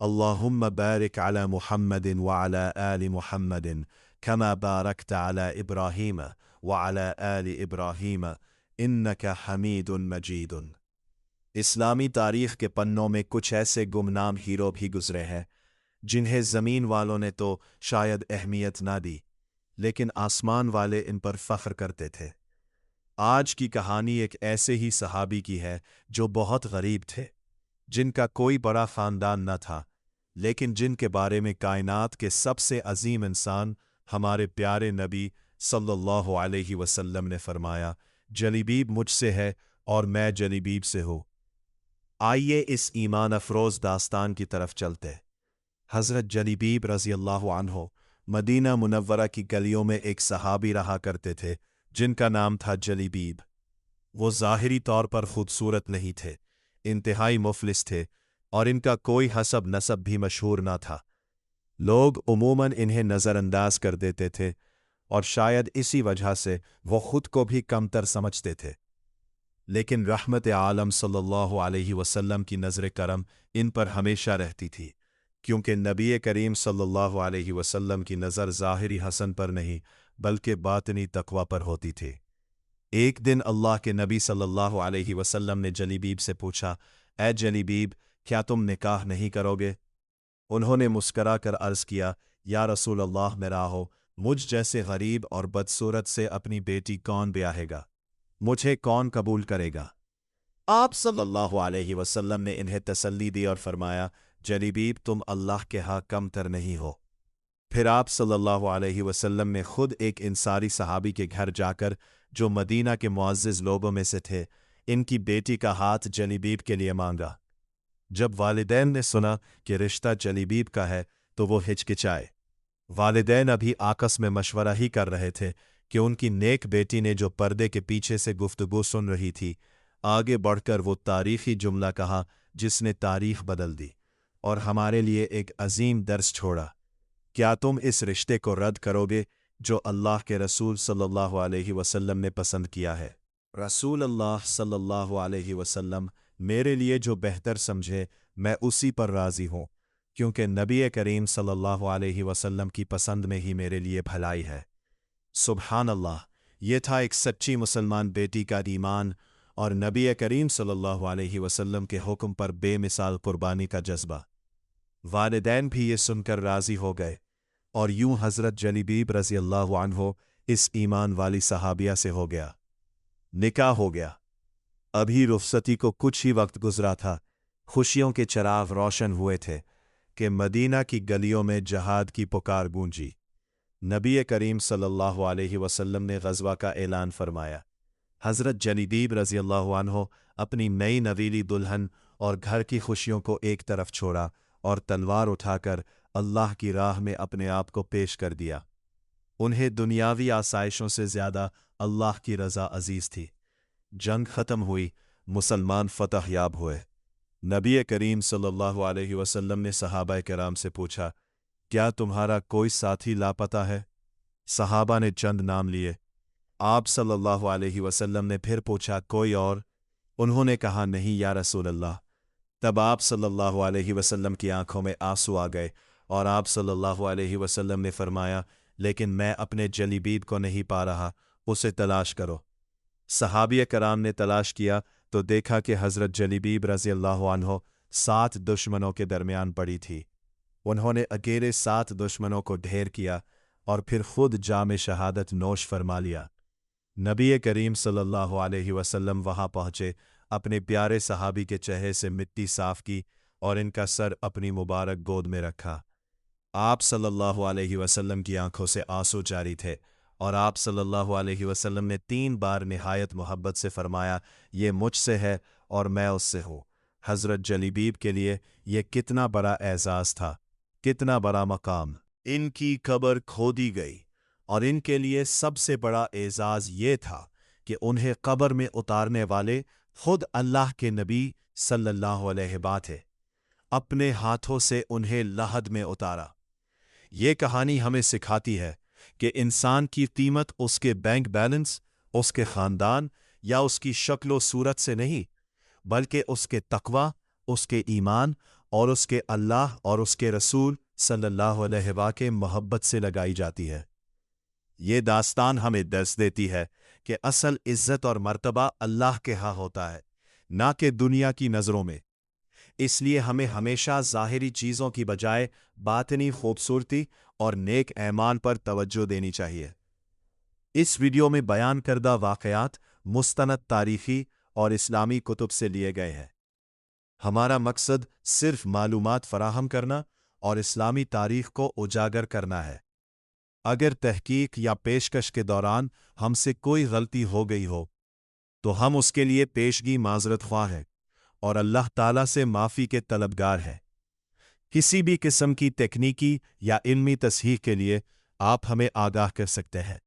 اللهم بارك على محمد وعلى آل محمد كما باركت على إبراهيم وعلى آل إبراهيم إنك حميد مجيد۔ اسلامی تاریخ کے پنوں میں کچھ ایسے گمنام ہیرو بھی گزرے ہیں جنہیں زمین والوں نے تو شاید اہمیت نہ دی، لیکن آسمان والے ان پر فخر کرتے تھے۔ آج کی کہانی ایک ایسے ہی صحابی کی ہے جو بہت غریب تھے، جن کا کوئی بڑا خاندان نہ تھا، لیکن جن کے بارے میں کائنات کے سب سے عظیم انسان ہمارے پیارے نبی صلی اللہ علیہ وسلم نے فرمایا، جلیبیب مجھ سے ہے اور میں جلیبیب سے ہوں۔ آئیے اس ایمان افروز داستان کی طرف چلتے۔ حضرت جلیبیب رضی اللہ عنہ مدینہ منورہ کی گلیوں میں ایک صحابی رہا کرتے تھے جن کا نام تھا جلیبیب۔ وہ ظاہری طور پر خوبصورت نہیں تھے، انتہائی مفلس تھے، اور ان کا کوئی حسب نسب بھی مشہور نہ تھا۔ لوگ عموماً انہیں نظر انداز کر دیتے تھے، اور شاید اسی وجہ سے وہ خود کو بھی کمتر سمجھتے تھے۔ لیکن رحمت عالم صلی اللہ علیہ وسلم کی نظر کرم ان پر ہمیشہ رہتی تھی، کیونکہ نبی کریم صلی اللہ علیہ وسلم کی نظر ظاہری حسن پر نہیں بلکہ باطنی تقوی پر ہوتی تھی۔ ایک دن اللہ کے نبی صلی اللہ علیہ وسلم نے جلیبیب سے پوچھا، اے جلیبیب، کیا تم نکاح نہیں کرو گے؟ انہوں نے مسکرا کر عرض کیا، یا رسول اللہ میرا ہو، مجھ جیسے غریب اور بدصورت سے اپنی بیٹی کون بیاہے گا؟ مجھے کون قبول کرے گا؟ آپ صلی اللہ علیہ وسلم نے انہیں تسلی دی اور فرمایا، جلیبیب تم اللہ کے ہاں کمتر نہیں ہو۔ پھر آپ صلی اللہ علیہ وسلم نے خود ایک انصاری صحابی کے گھر جا کر، جو مدینہ کے معزز لوگوں میں سے تھے، ان کی بیٹی کا ہاتھ جلیبیب کے لیے مانگا۔ جب والدین نے سنا کہ رشتہ جلیبیب کا ہے تو وہ ہچکچائے۔ والدین ابھی آپس میں مشورہ ہی کر رہے تھے کہ ان کی نیک بیٹی نے جو پردے کے پیچھے سے گفتگو سن رہی تھی، آگے بڑھ کر وہ تاریخی جملہ کہا جس نے تاریخ بدل دی اور ہمارے لیے ایک عظیم درس چھوڑا، کیا تم اس رشتے کو رد کرو گے جو اللہ کے رسول صلی اللہ علیہ وسلم نے پسند کیا ہے؟ رسول اللہ صلی اللہ علیہ وسلم میرے لیے جو بہتر سمجھے میں اسی پر راضی ہوں، کیونکہ نبی کریم صلی اللہ علیہ وسلم کی پسند میں ہی میرے لیے بھلائی ہے۔ سبحان اللہ، یہ تھا ایک سچی مسلمان بیٹی کا ایمان اور نبی کریم صلی اللہ علیہ وسلم کے حکم پر بے مثال قربانی کا جذبہ۔ والدین بھی یہ سن کر راضی ہو گئے، اور یوں حضرت جلیبیب رضی اللہ عنہ اس ایمان والی صحابیہ سے ہو گیا۔ نکاح ہو گیا۔ ابھی رخصتی کو کچھ ہی وقت گزرا تھا، خوشیوں کے چراغ روشن ہوئے تھے کہ مدینہ کی گلیوں میں جہاد کی پکار گونجی۔ نبی کریم صلی اللہ علیہ وسلم نے غزوہ کا اعلان فرمایا۔ حضرت جلیبیب رضی اللہ عنہ اپنی نئی نویلی دلہن اور گھر کی خوشیوں کو ایک طرف چھوڑا اور تلوار اٹھا کر اللہ کی راہ میں اپنے آپ کو پیش کر دیا۔ انہیں دنیاوی آسائشوں سے زیادہ اللہ کی رضا عزیز تھی۔ جنگ ختم ہوئی، مسلمان فتح یاب ہوئے۔ نبی کریم صلی اللہ علیہ وسلم نے صحابہ کرام سے پوچھا، کیا تمہارا کوئی ساتھی لاپتہ ہے؟ صحابہ نے چند نام لیے۔ آپ صلی اللہ علیہ وسلم نے پھر پوچھا، کوئی اور؟ انہوں نے کہا، نہیں یا رسول اللہ۔ تب آپ صلی اللہ علیہ وسلم کی آنکھوں میں آنسو آ گئے اور آپ صلی اللہ علیہ وسلم نے فرمایا، لیکن میں اپنے جلیبیب کو نہیں پا رہا، اسے تلاش کرو۔ صحابہ کرام نے تلاش کیا تو دیکھا کہ حضرت جلیبیب رضی اللہ عنہ 7 دشمنوں کے درمیان پڑی تھی۔ انہوں نے اکیلے 7 دشمنوں کو ڈھیر کیا اور پھر خود جام شہادت نوش فرما لیا۔ نبی کریم صلی اللہ علیہ وسلم وہاں پہنچے، اپنے پیارے صحابی کے چہرے سے مٹی صاف کی اور ان کا سر اپنی مبارک گود میں رکھا۔ آپ صلی اللہ علیہ وسلم کی آنکھوں سے آنسو جاری تھے، اور آپ صلی اللہ علیہ وسلم نے 3 بار نہایت محبت سے فرمایا، یہ مجھ سے ہے اور میں اس سے ہوں۔ حضرت جلیبیب کے لیے یہ کتنا بڑا اعزاز تھا، کتنا بڑا مقام۔ ان کی قبر کھودی گئی اور ان کے لیے سب سے بڑا اعزاز یہ تھا کہ انہیں قبر میں اتارنے والے خود اللہ کے نبی صلی اللہ علیہ وسلم تھے۔ اپنے ہاتھوں سے انہیں لحد میں اتارا۔ یہ کہانی ہمیں سکھاتی ہے کہ انسان کی قیمت اس کے بینک بیلنس، اس کے خاندان یا اس کی شکل و صورت سے نہیں، بلکہ اس کے تقوی، اس کے ایمان اور اس کے اللہ اور اس کے رسول صلی اللہ علیہ وسلم کے محبت سے لگائی جاتی ہے۔ یہ داستان ہمیں درس دیتی ہے کہ اصل عزت اور مرتبہ اللہ کے ہاں ہوتا ہے، نہ کہ دنیا کی نظروں میں۔ اس لیے ہمیں ہمیشہ ظاہری چیزوں کی بجائے باطنی خوبصورتی اور نیک اعمال پر توجہ دینی چاہیے۔ اس ویڈیو میں بیان کردہ واقعات مستند تاریخی اور اسلامی کتب سے لیے گئے ہیں۔ ہمارا مقصد صرف معلومات فراہم کرنا اور اسلامی تاریخ کو اجاگر کرنا ہے۔ اگر تحقیق یا پیشکش کے دوران ہم سے کوئی غلطی ہو گئی ہو تو ہم اس کے لیے پیشگی معذرت خواہ ہیں اور اللہ تعالیٰ سے معافی کے طلبگار ہیں۔ کسی بھی قسم کی تکنیکی یا علمی تصحیح کے لیے آپ ہمیں آگاہ کر سکتے ہیں۔